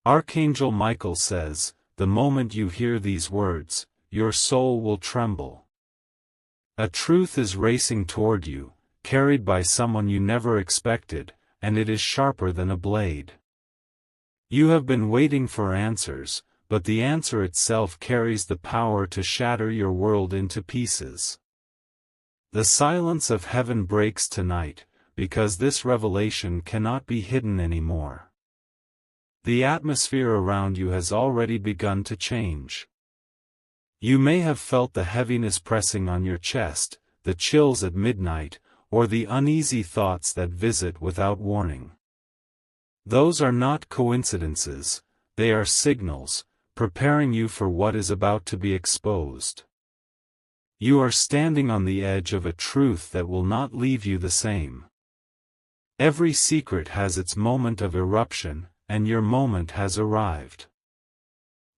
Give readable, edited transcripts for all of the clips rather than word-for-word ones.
Archangel Michael says, "The moment you hear these words, your soul will tremble." A truth is racing toward you, carried by someone you never expected, and it is sharper than a blade. You have been waiting for answers, but the answer itself carries the power to shatter your world into pieces. The silence of heaven breaks tonight, because this revelation cannot be hidden anymore. The atmosphere around you has already begun to change. You may have felt the heaviness pressing on your chest, the chills at midnight, or the uneasy thoughts that visit without warning. Those are not coincidences, they are signals, preparing you for what is about to be exposed. You are standing on the edge of a truth that will not leave you the same. Every secret has its moment of eruption, and your moment has arrived.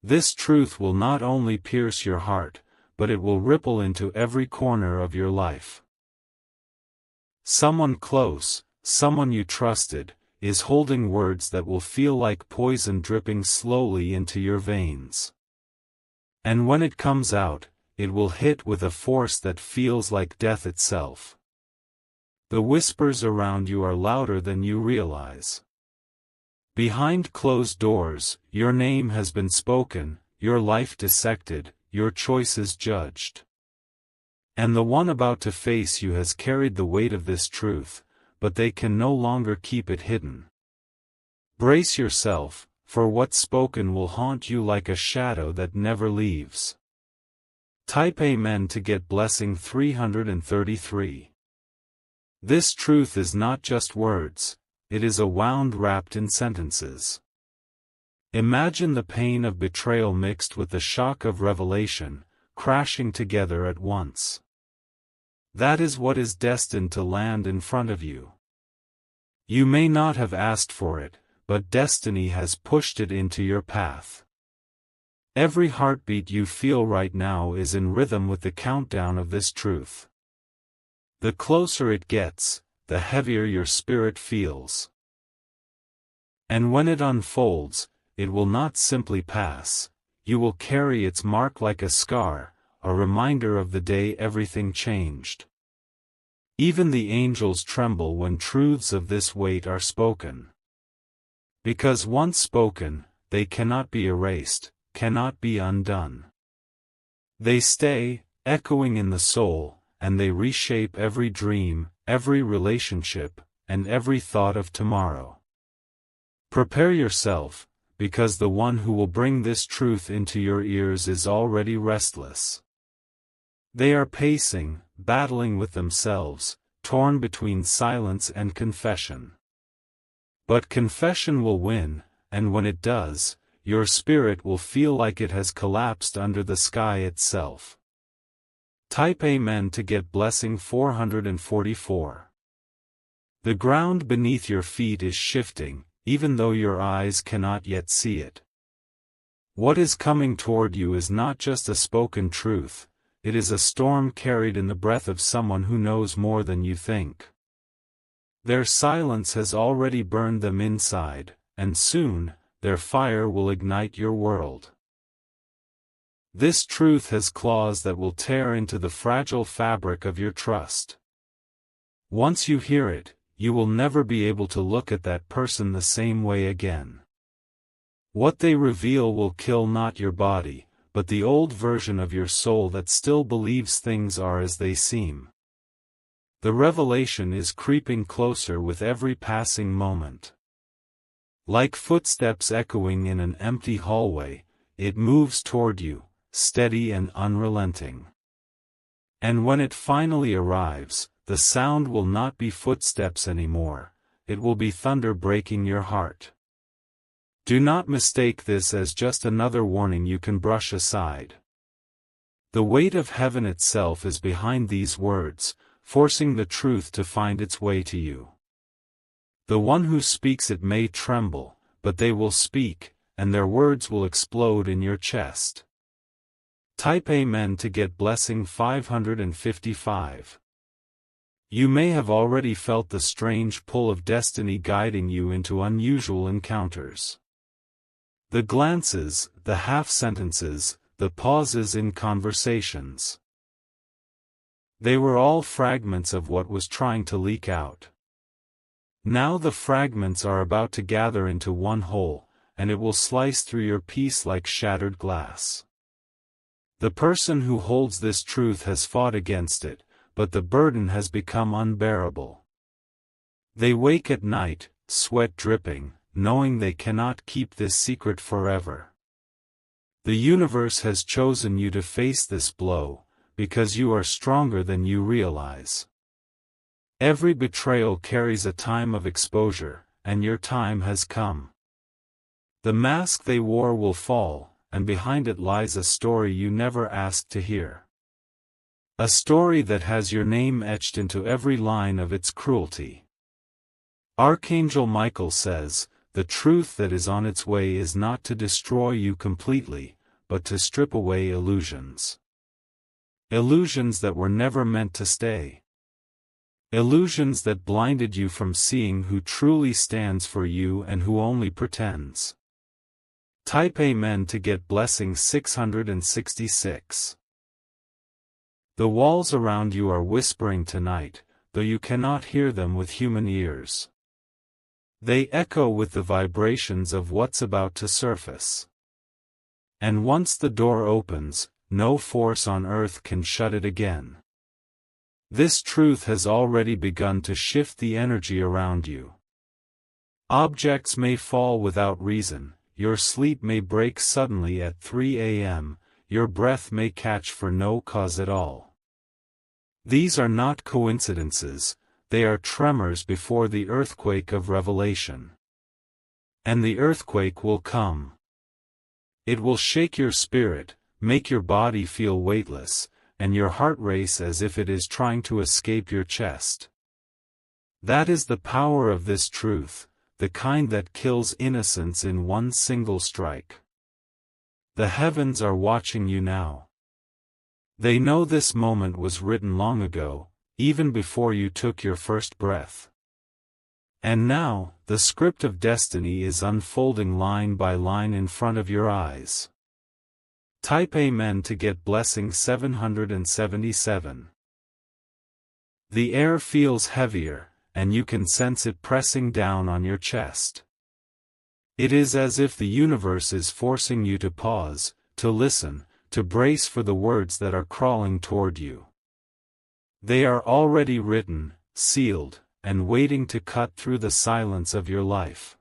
This truth will not only pierce your heart, but it will ripple into every corner of your life. Someone close, someone you trusted, is holding words that will feel like poison dripping slowly into your veins. And when it comes out, it will hit with a force that feels like death itself. The whispers around you are louder than you realize. Behind closed doors, your name has been spoken, your life dissected, your choices judged. And the one about to face you has carried the weight of this truth, but they can no longer keep it hidden. Brace yourself, for what's spoken will haunt you like a shadow that never leaves. Type Amen to get blessing 333. This truth is not just words, it is a wound wrapped in sentences. Imagine the pain of betrayal mixed with the shock of revelation, crashing together at once. That is what is destined to land in front of you. You may not have asked for it, but destiny has pushed it into your path. Every heartbeat you feel right now is in rhythm with the countdown of this truth. The closer it gets, the heavier your spirit feels. And when it unfolds, it will not simply pass, you will carry its mark like a scar, a reminder of the day everything changed. Even the angels tremble when truths of this weight are spoken. Because once spoken, they cannot be erased, cannot be undone. They stay, echoing in the soul, and they reshape every dream, every relationship, and every thought of tomorrow. Prepare yourself, because the one who will bring this truth into your ears is already restless. They are pacing, battling with themselves, torn between silence and confession. But confession will win, and when it does, your spirit will feel like it has collapsed under the sky itself. Type Amen to get blessing 444. The ground beneath your feet is shifting, even though your eyes cannot yet see it. What is coming toward you is not just a spoken truth, it is a storm carried in the breath of someone who knows more than you think. Their silence has already burned them inside, and soon, their fire will ignite your world. This truth has claws that will tear into the fragile fabric of your trust. Once you hear it, you will never be able to look at that person the same way again. What they reveal will kill not your body, but the old version of your soul that still believes things are as they seem. The revelation is creeping closer with every passing moment. Like footsteps echoing in an empty hallway, it moves toward you, steady and unrelenting. And when it finally arrives, the sound will not be footsteps anymore, it will be thunder breaking your heart. Do not mistake this as just another warning you can brush aside. The weight of heaven itself is behind these words, forcing the truth to find its way to you. The one who speaks it may tremble, but they will speak, and their words will explode in your chest. Type Amen to get blessing 555. You may have already felt the strange pull of destiny guiding you into unusual encounters. The glances, the half-sentences, the pauses in conversations. They were all fragments of what was trying to leak out. Now the fragments are about to gather into one whole, and it will slice through your peace like shattered glass. The person who holds this truth has fought against it, but the burden has become unbearable. They wake at night, sweat dripping, knowing they cannot keep this secret forever. The universe has chosen you to face this blow, because you are stronger than you realize. Every betrayal carries a time of exposure, and your time has come. The mask they wore will fall, and behind it lies a story you never asked to hear. A story that has your name etched into every line of its cruelty. Archangel Michael says, the truth that is on its way is not to destroy you completely, but to strip away illusions. Illusions that were never meant to stay. Illusions that blinded you from seeing who truly stands for you and who only pretends. Type Amen to get blessing 666. The walls around you are whispering tonight, though you cannot hear them with human ears. They echo with the vibrations of what's about to surface. And once the door opens, no force on earth can shut it again. This truth has already begun to shift the energy around you. Objects may fall without reason, your sleep may break suddenly at 3 a.m., your breath may catch for no cause at all. These are not coincidences, they are tremors before the earthquake of revelation. And the earthquake will come. It will shake your spirit, make your body feel weightless, and your heart race as if it is trying to escape your chest. That is the power of this truth, the kind that kills innocence in one single strike. The heavens are watching you now. They know this moment was written long ago, even before you took your first breath. And now, the script of destiny is unfolding line by line in front of your eyes. Type Amen to get blessing 777. The air feels heavier, and you can sense it pressing down on your chest. It is as if the universe is forcing you to pause, to listen, to brace for the words that are crawling toward you. They are already written, sealed, and waiting to cut through the silence of your life.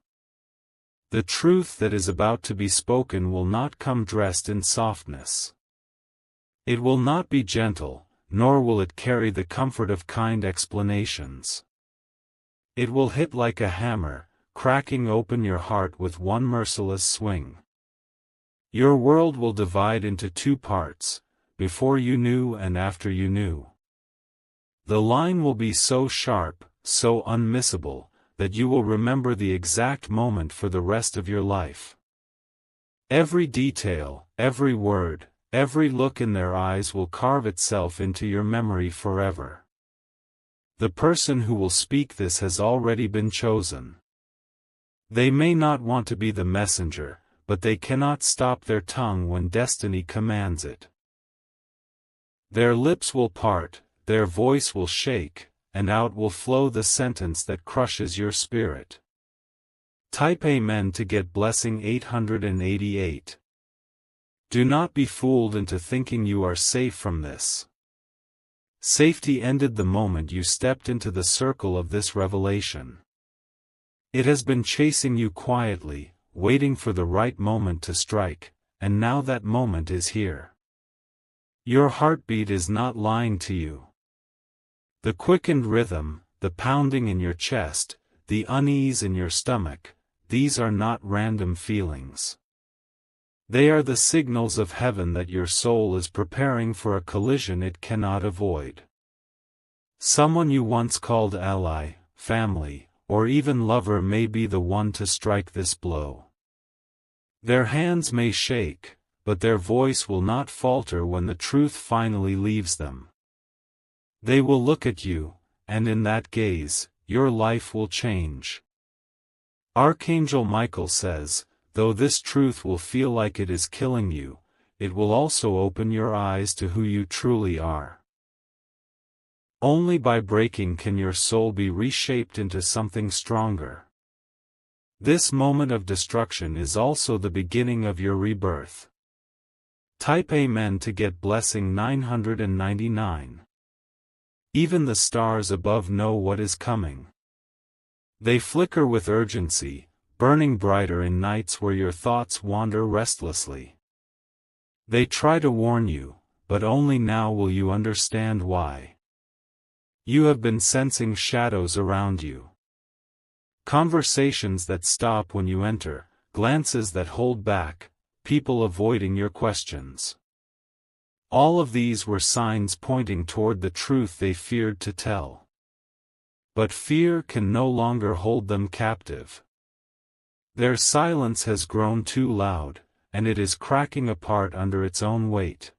The truth that is about to be spoken will not come dressed in softness. It will not be gentle, nor will it carry the comfort of kind explanations. It will hit like a hammer, cracking open your heart with one merciless swing. Your world will divide into two parts, before you knew and after you knew. The line will be so sharp, so unmissable, that you will remember the exact moment for the rest of your life. Every detail, every word, every look in their eyes will carve itself into your memory forever. The person who will speak this has already been chosen. They may not want to be the messenger, but they cannot stop their tongue when destiny commands it. Their lips will part, their voice will shake, and out will flow the sentence that crushes your spirit. Type Amen to get blessing 888. Do not be fooled into thinking you are safe from this. Safety ended the moment you stepped into the circle of this revelation. It has been chasing you quietly, waiting for the right moment to strike, and now that moment is here. Your heartbeat is not lying to you. The quickened rhythm, the pounding in your chest, the unease in your stomach, these are not random feelings. They are the signals of heaven that your soul is preparing for a collision it cannot avoid. Someone you once called ally, family, or even lover may be the one to strike this blow. Their hands may shake, but their voice will not falter when the truth finally leaves them. They will look at you, and in that gaze, your life will change. Archangel Michael says, though this truth will feel like it is killing you, it will also open your eyes to who you truly are. Only by breaking can your soul be reshaped into something stronger. This moment of destruction is also the beginning of your rebirth. Type Amen to get blessing 999. Even the stars above know what is coming. They flicker with urgency, burning brighter in nights where your thoughts wander restlessly. They try to warn you, but only now will you understand why. You have been sensing shadows around you. Conversations that stop when you enter, glances that hold back, people avoiding your questions. All of these were signs pointing toward the truth they feared to tell. But fear can no longer hold them captive. Their silence has grown too loud, and it is cracking apart under its own weight.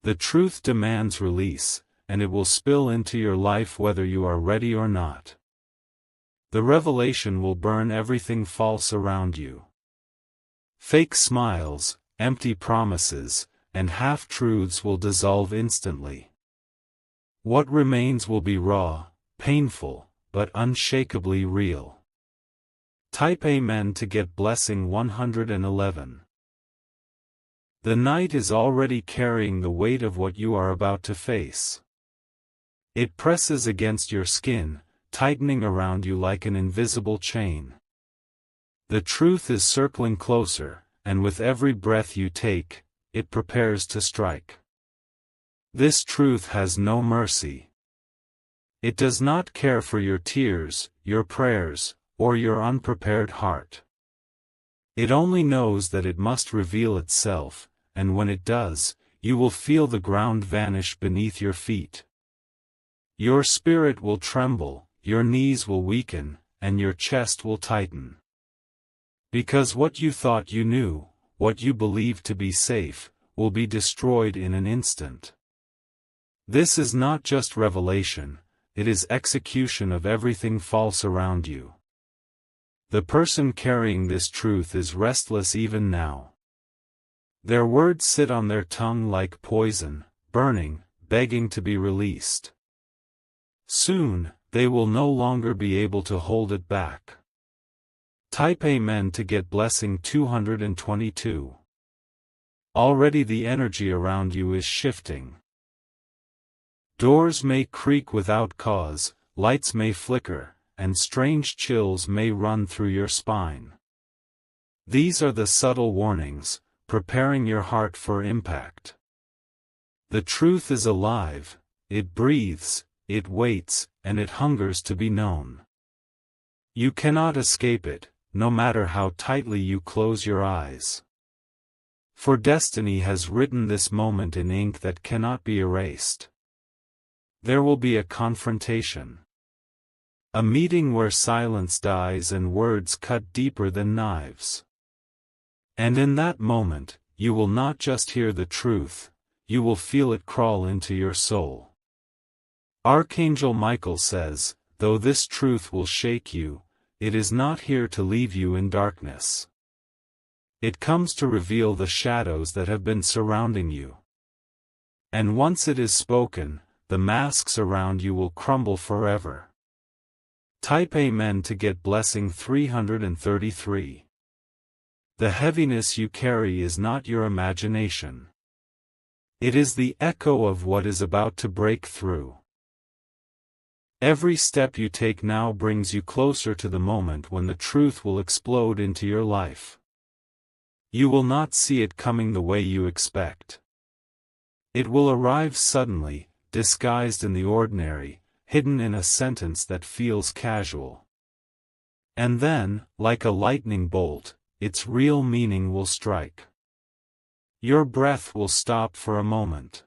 The truth demands release, and it will spill into your life whether you are ready or not. The revelation will burn everything false around you. Fake smiles, empty promises, and half-truths will dissolve instantly. What remains will be raw, painful, but unshakably real. Type Amen to get blessing 111. The night is already carrying the weight of what you are about to face. It presses against your skin, tightening around you like an invisible chain. The truth is circling closer, and with every breath you take, it prepares to strike. This truth has no mercy. It does not care for your tears, your prayers, or your unprepared heart. It only knows that it must reveal itself, and when it does, you will feel the ground vanish beneath your feet. Your spirit will tremble, your knees will weaken, and your chest will tighten. Because what you thought you knew, what you believed to be safe, will be destroyed in an instant. This is not just revelation, it is execution of everything false around you. The person carrying this truth is restless even now. Their words sit on their tongue like poison, burning, begging to be released. Soon, they will no longer be able to hold it back. Type Amen to get blessing 222. Already the energy around you is shifting. Doors may creak without cause, lights may flicker, and strange chills may run through your spine. These are the subtle warnings, preparing your heart for impact. The truth is alive, it breathes, it waits, and it hungers to be known. You cannot escape it, no matter how tightly you close your eyes. For destiny has written this moment in ink that cannot be erased. There will be a confrontation. A meeting where silence dies and words cut deeper than knives. And in that moment, you will not just hear the truth, you will feel it crawl into your soul. Archangel Michael says, though this truth will shake you, it is not here to leave you in darkness. It comes to reveal the shadows that have been surrounding you. And once it is spoken, the masks around you will crumble forever. Type Amen to get blessing 333. The heaviness you carry is not your imagination. It is the echo of what is about to break through. Every step you take now brings you closer to the moment when the truth will explode into your life. You will not see it coming the way you expect. It will arrive suddenly, disguised in the ordinary, hidden in a sentence that feels casual. And then, like a lightning bolt, its real meaning will strike. Your breath will stop for a moment.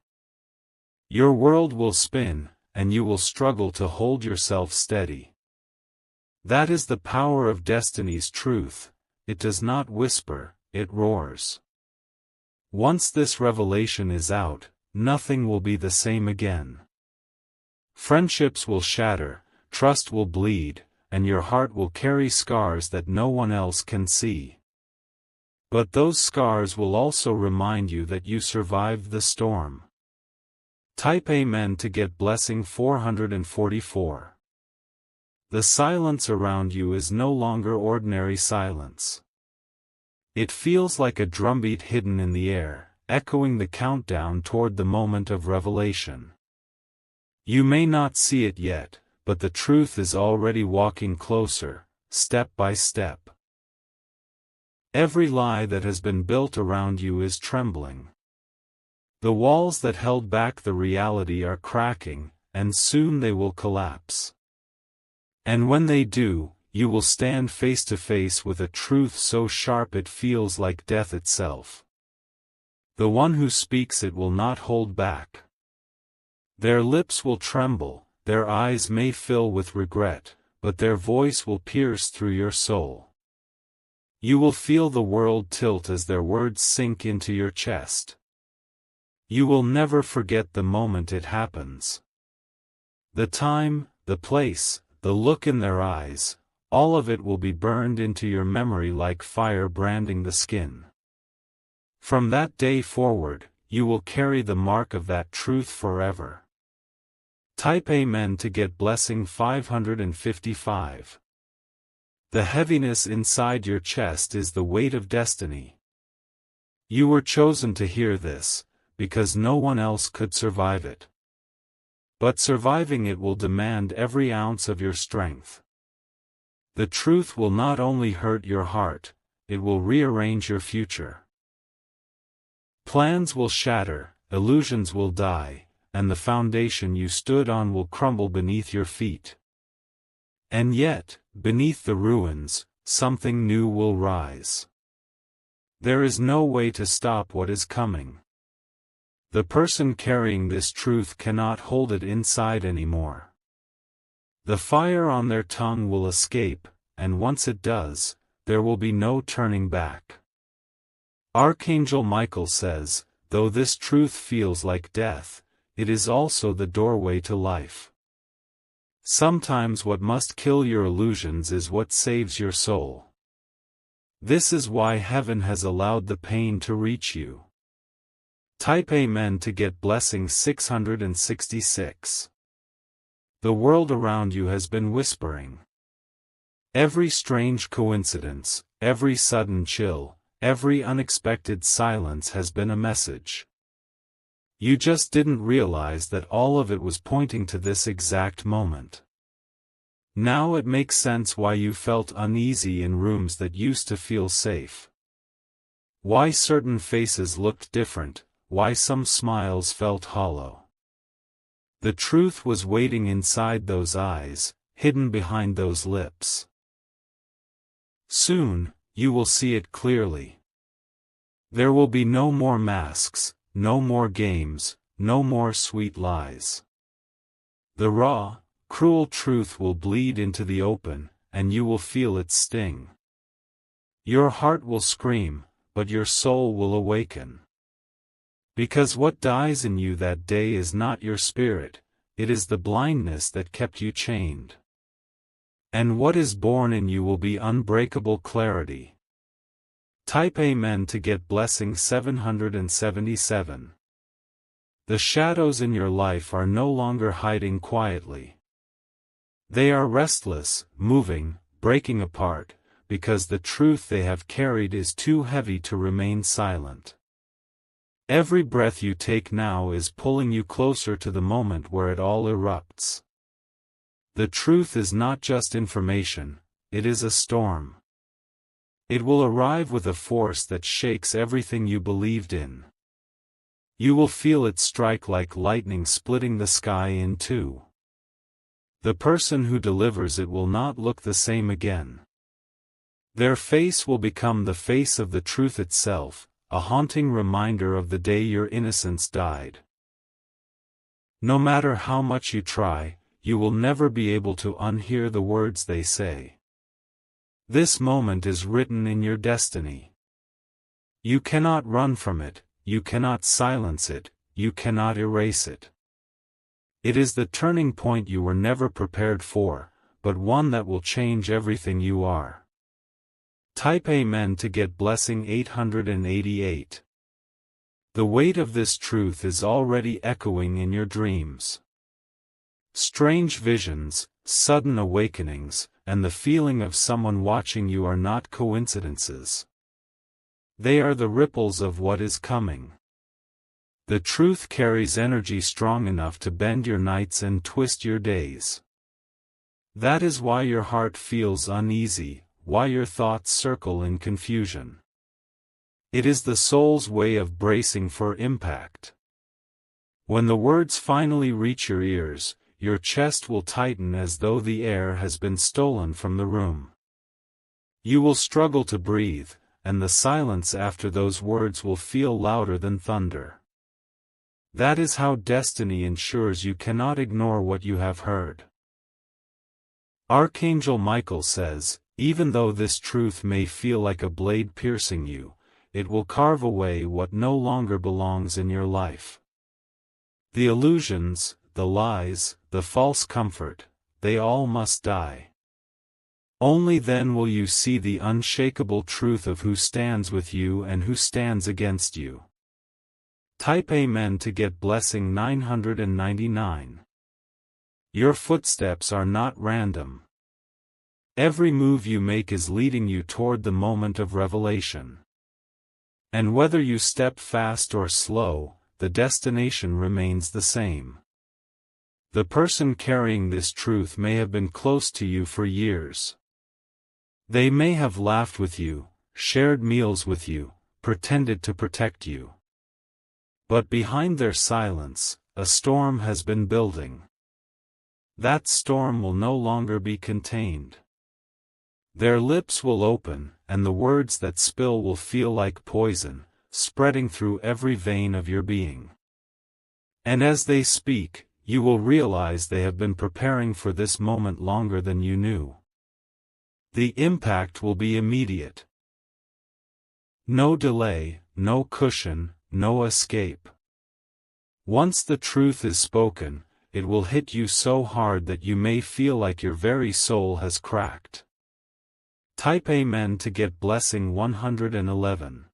Your world will spin, and you will struggle to hold yourself steady. That is the power of destiny's truth. It does not whisper, it roars. Once this revelation is out, nothing will be the same again. Friendships will shatter, trust will bleed, and your heart will carry scars that no one else can see. But those scars will also remind you that you survived the storm. Type Amen to get blessing 444. The silence around you is no longer ordinary silence. It feels like a drumbeat hidden in the air, echoing the countdown toward the moment of revelation. You may not see it yet, but the truth is already walking closer, step by step. Every lie that has been built around you is trembling. The walls that held back the reality are cracking, and soon they will collapse. And when they do, you will stand face to face with a truth so sharp it feels like death itself. The one who speaks it will not hold back. Their lips will tremble, their eyes may fill with regret, but their voice will pierce through your soul. You will feel the world tilt as their words sink into your chest. You will never forget the moment it happens. The time, the place, the look in their eyes, all of it will be burned into your memory like fire branding the skin. From that day forward, you will carry the mark of that truth forever. Type Amen to get blessing 555. The heaviness inside your chest is the weight of destiny. You were chosen to hear this, because no one else could survive it. But surviving it will demand every ounce of your strength. The truth will not only hurt your heart, it will rearrange your future. Plans will shatter, illusions will die, and the foundation you stood on will crumble beneath your feet. And yet, beneath the ruins, something new will rise. There is no way to stop what is coming. The person carrying this truth cannot hold it inside anymore. The fire on their tongue will escape, and once it does, there will be no turning back. Archangel Michael says, though this truth feels like death, it is also the doorway to life. Sometimes what must kill your illusions is what saves your soul. This is why heaven has allowed the pain to reach you. Type Amen to get blessing 666. The world around you has been whispering. Every strange coincidence, every sudden chill, every unexpected silence has been a message. You just didn't realize that all of it was pointing to this exact moment. Now it makes sense why you felt uneasy in rooms that used to feel safe. Why certain faces looked different, why some smiles felt hollow. The truth was waiting inside those eyes, hidden behind those lips. Soon, you will see it clearly. There will be no more masks, no more games, no more sweet lies. The raw, cruel truth will bleed into the open, and you will feel its sting. Your heart will scream, but your soul will awaken. Because what dies in you that day is not your spirit, it is the blindness that kept you chained. And what is born in you will be unbreakable clarity. Type Amen to get blessing 777. The shadows in your life are no longer hiding quietly. They are restless, moving, breaking apart, because the truth they have carried is too heavy to remain silent. Every breath you take now is pulling you closer to the moment where it all erupts. The truth is not just information, it is a storm. It will arrive with a force that shakes everything you believed in. You will feel it strike like lightning splitting the sky in two. The person who delivers it will not look the same again. Their face will become the face of the truth itself, a haunting reminder of the day your innocence died. No matter how much you try, you will never be able to unhear the words they say. This moment is written in your destiny. You cannot run from it, you cannot silence it, you cannot erase it. It is the turning point you were never prepared for, but one that will change everything you are. Type Amen to get blessing 888. The weight of this truth is already echoing in your dreams. Strange visions, sudden awakenings, and the feeling of someone watching you are not coincidences. They are the ripples of what is coming. The truth carries energy strong enough to bend your nights and twist your days. That is why your heart feels uneasy, why your thoughts circle in confusion. It is the soul's way of bracing for impact. When the words finally reach your ears, your chest will tighten as though the air has been stolen from the room. You will struggle to breathe, and the silence after those words will feel louder than thunder. That is how destiny ensures you cannot ignore what you have heard. Archangel Michael says, even though this truth may feel like a blade piercing you, it will carve away what no longer belongs in your life. The illusions, the lies, the false comfort, they all must die. Only then will you see the unshakable truth of who stands with you and who stands against you. Type Amen to get blessing 999. Your footsteps are not random. Every move you make is leading you toward the moment of revelation. And whether you step fast or slow, the destination remains the same. The person carrying this truth may have been close to you for years. They may have laughed with you, shared meals with you, pretended to protect you. But behind their silence, a storm has been building. That storm will no longer be contained. Their lips will open, and the words that spill will feel like poison, spreading through every vein of your being. And as they speak, you will realize they have been preparing for this moment longer than you knew. The impact will be immediate. No delay, no cushion, no escape. Once the truth is spoken, it will hit you so hard that you may feel like your very soul has cracked. Type Amen to get blessing 111.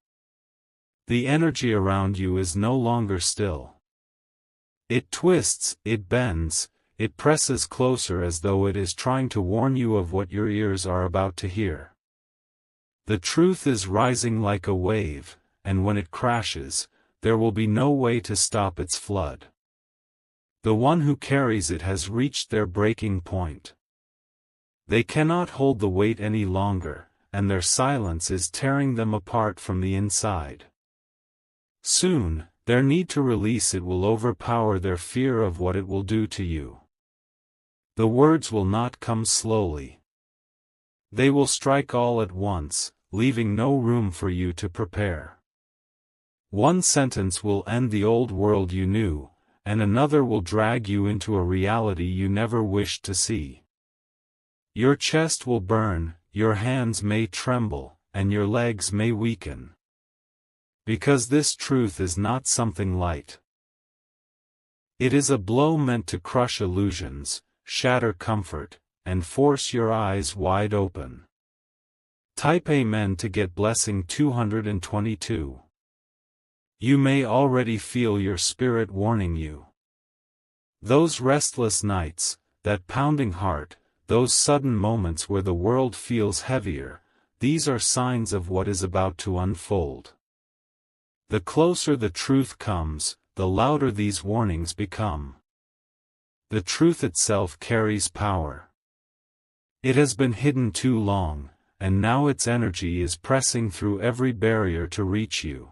The energy around you is no longer still. It twists, it bends, it presses closer as though it is trying to warn you of what your ears are about to hear. The truth is rising like a wave, and when it crashes, there will be no way to stop its flood. The one who carries it has reached their breaking point. They cannot hold the weight any longer, and their silence is tearing them apart from the inside. Soon, their need to release it will overpower their fear of what it will do to you. The words will not come slowly. They will strike all at once, leaving no room for you to prepare. One sentence will end the old world you knew, and another will drag you into a reality you never wished to see. Your chest will burn, your hands may tremble, and your legs may weaken. Because this truth is not something light. It is a blow meant to crush illusions, shatter comfort, and force your eyes wide open. Type Amen to get blessing 222. You may already feel your spirit warning you. Those restless nights, that pounding heart, those sudden moments where the world feels heavier, these are signs of what is about to unfold. The closer the truth comes, the louder these warnings become. The truth itself carries power. It has been hidden too long, and now its energy is pressing through every barrier to reach you.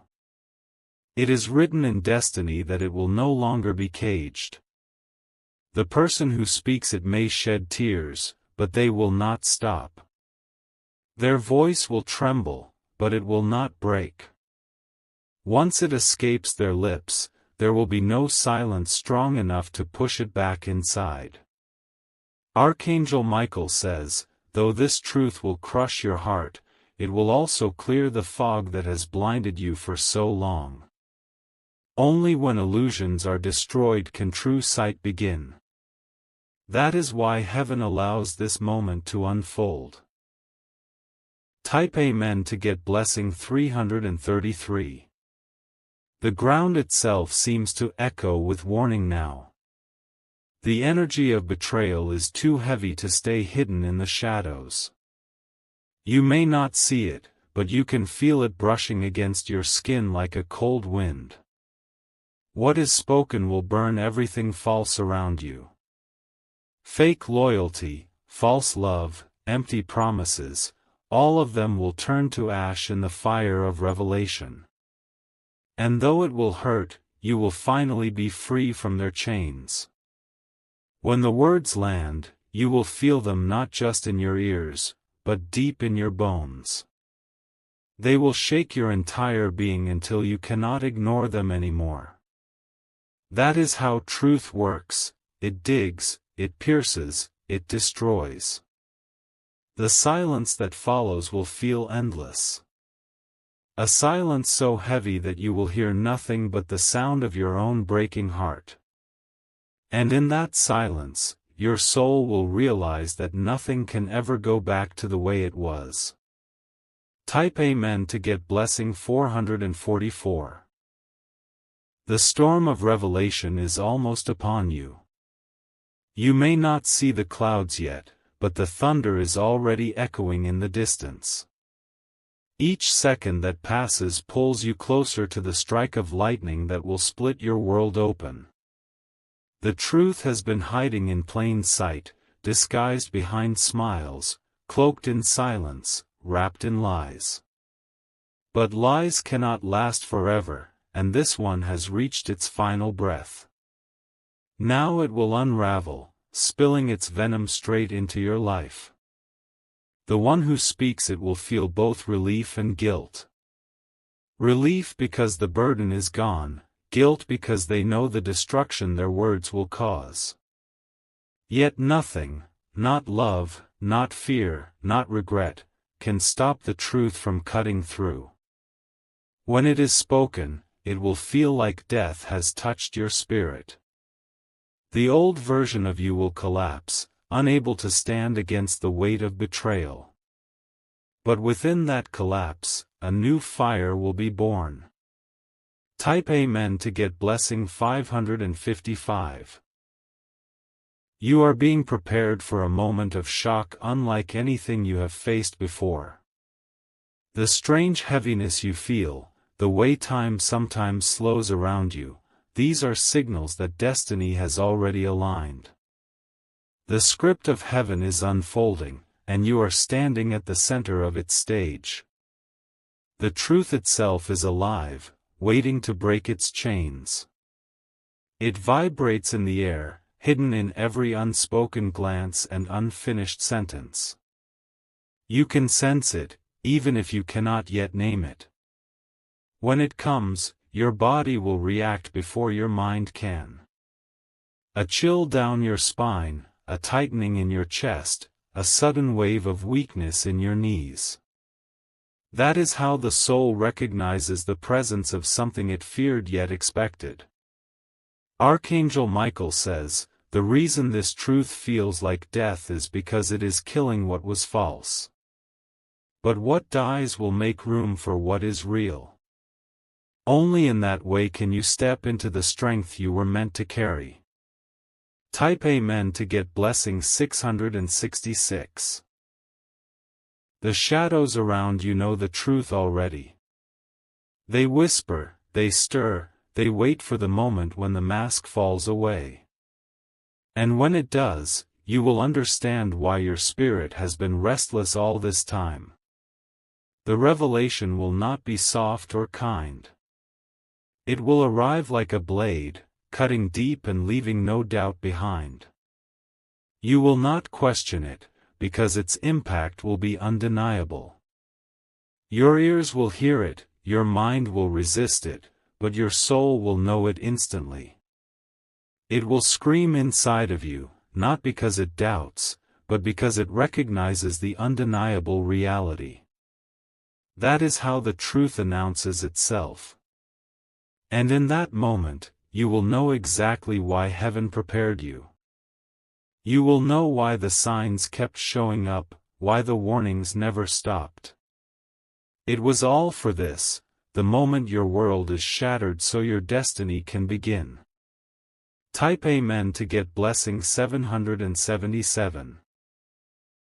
It is written in destiny that it will no longer be caged. The person who speaks it may shed tears, but they will not stop. Their voice will tremble, but it will not break. Once it escapes their lips, there will be no silence strong enough to push it back inside. Archangel Michael says, though this truth will crush your heart, it will also clear the fog that has blinded you for so long. Only when illusions are destroyed can true sight begin. That is why heaven allows this moment to unfold. Type Amen to get blessing 333. The ground itself seems to echo with warning now. The energy of betrayal is too heavy to stay hidden in the shadows. You may not see it, but you can feel it brushing against your skin like a cold wind. What is spoken will burn everything false around you. Fake loyalty, false love, empty promises, all of them will turn to ash in the fire of revelation. And though it will hurt, you will finally be free from their chains. When the words land, you will feel them not just in your ears, but deep in your bones. They will shake your entire being until you cannot ignore them anymore. That is how truth works. It digs, it pierces, it destroys. The silence that follows will feel endless. A silence so heavy that you will hear nothing but the sound of your own breaking heart. And in that silence, your soul will realize that nothing can ever go back to the way it was. Type Amen to get blessing 444. The storm of revelation is almost upon you. You may not see the clouds yet, but the thunder is already echoing in the distance. Each second that passes pulls you closer to the strike of lightning that will split your world open. The truth has been hiding in plain sight, disguised behind smiles, cloaked in silence, wrapped in lies. But lies cannot last forever, and this one has reached its final breath. Now it will unravel, spilling its venom straight into your life. The one who speaks it will feel both relief and guilt. Relief because the burden is gone, guilt because they know the destruction their words will cause. Yet nothing, not love, not fear, not regret, can stop the truth from cutting through. When it is spoken, it will feel like death has touched your spirit. The old version of you will collapse, unable to stand against the weight of betrayal. But within that collapse, a new fire will be born. Type Amen to get blessing 555. You are being prepared for a moment of shock unlike anything you have faced before. The strange heaviness you feel, the way time sometimes slows around you, these are signals that destiny has already aligned. The script of heaven is unfolding, and you are standing at the center of its stage. The truth itself is alive, waiting to break its chains. It vibrates in the air, hidden in every unspoken glance and unfinished sentence. You can sense it, even if you cannot yet name it. When it comes, your body will react before your mind can. A chill down your spine, a tightening in your chest, a sudden wave of weakness in your knees. That is how the soul recognizes the presence of something it feared yet expected. Archangel Michael says, the reason this truth feels like death is because it is killing what was false. But what dies will make room for what is real. Only in that way can you step into the strength you were meant to carry. Type Amen to get blessing 666. The shadows around you know the truth already. They whisper, they stir, they wait for the moment when the mask falls away. And when it does, you will understand why your spirit has been restless all this time. The revelation will not be soft or kind. It will arrive like a blade, cutting deep and leaving no doubt behind. You will not question it, because its impact will be undeniable. Your ears will hear it, your mind will resist it, but your soul will know it instantly. It will scream inside of you, not because it doubts, but because it recognizes the undeniable reality. That is how the truth announces itself. And in that moment, you will know exactly why heaven prepared you. You will know why the signs kept showing up, why the warnings never stopped. It was all for this, the moment your world is shattered so your destiny can begin. Type Amen to get blessing 777.